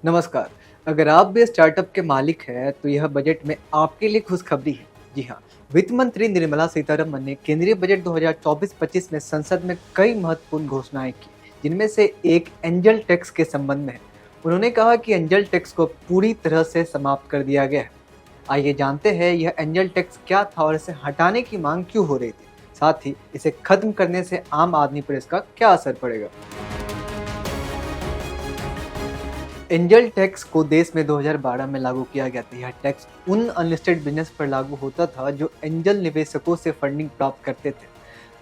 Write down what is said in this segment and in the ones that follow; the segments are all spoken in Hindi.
नमस्कार। अगर आप भी स्टार्टअप के मालिक हैं, तो यह बजट में आपके लिए खुशखबरी है। जी हाँ, वित्त मंत्री निर्मला सीतारमण ने केंद्रीय बजट 2024-25 में संसद में कई महत्वपूर्ण घोषणाएं की, जिनमें से एक एंजल टैक्स के संबंध में है। उन्होंने कहा कि एंजल टैक्स को पूरी तरह से समाप्त कर दिया गया है। आइए जानते हैं यह एंजल टैक्स क्या था और इसे हटाने की मांग क्यों हो रही थी। साथ ही इसे खत्म करने से आम आदमी पर इसका क्या असर पड़ेगा। एंजल टैक्स को देश में 2012 में लागू किया गया था। यह टैक्स उन अनलिस्टेड बिजनेस पर लागू होता था जो एंजल निवेशकों से फंडिंग प्राप्त करते थे।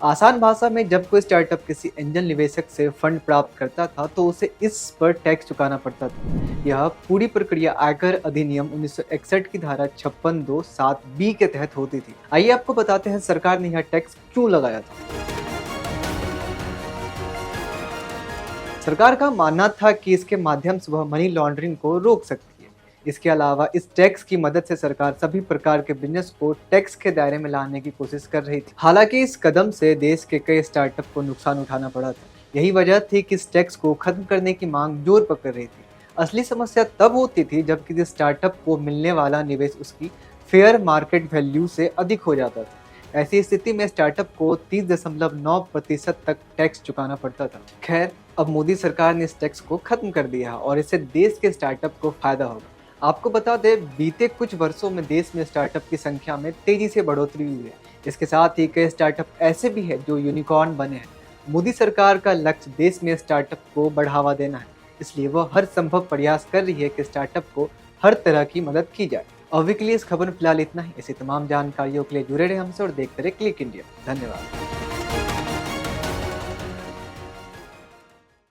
आसान भाषा में, जब कोई स्टार्टअप किसी एंजल निवेशक से फंड प्राप्त करता था तो उसे इस पर टैक्स चुकाना पड़ता था। यह पूरी प्रक्रिया आयकर अधिनियम 1961 की धारा 56(2)(7)(b) के तहत होती थी। आइए आपको बताते हैं सरकार ने यह टैक्स क्यों लगाया था। सरकार का मानना था कि इसके माध्यम से वह मनी लॉन्ड्रिंग को रोक सकती है। इसके अलावा इस टैक्स की मदद से सरकार सभी प्रकार के बिजनेस को टैक्स के दायरे में लाने की कोशिश कर रही थी। हालांकि इस कदम से देश के कई स्टार्टअप को नुकसान उठाना पड़ा था। यही वजह थी कि इस टैक्स को खत्म करने की मांग जोर पकड़ रही थी। असली समस्या तब होती थी जब किसी स्टार्टअप को मिलने वाला निवेश उसकी फेयर मार्केट वैल्यू से अधिक हो जाता था। ऐसी स्थिति में स्टार्टअप को 30.9% तक टैक्स चुकाना पड़ता था। खैर, अब मोदी सरकार ने इस टैक्स को खत्म कर दिया है और इससे देश के स्टार्टअप को फायदा होगा। आपको बता दें, बीते कुछ वर्षों में देश में स्टार्टअप की संख्या में तेजी से बढ़ोतरी हुई है। इसके साथ ही कई स्टार्टअप ऐसे भी हैं जो यूनिकॉर्न बने हैं। मोदी सरकार का लक्ष्य देश में स्टार्टअप को बढ़ावा देना है, इसलिए वह हर संभव प्रयास कर रही है कि स्टार्टअप को हर तरह की मदद की जाए। अभी के लिए इस खबर में फिलहाल इतना ही। ऐसी तमाम जानकारियों के लिए जुड़े रहे हमसे और देखते रहे क्लिक इंडिया। धन्यवाद।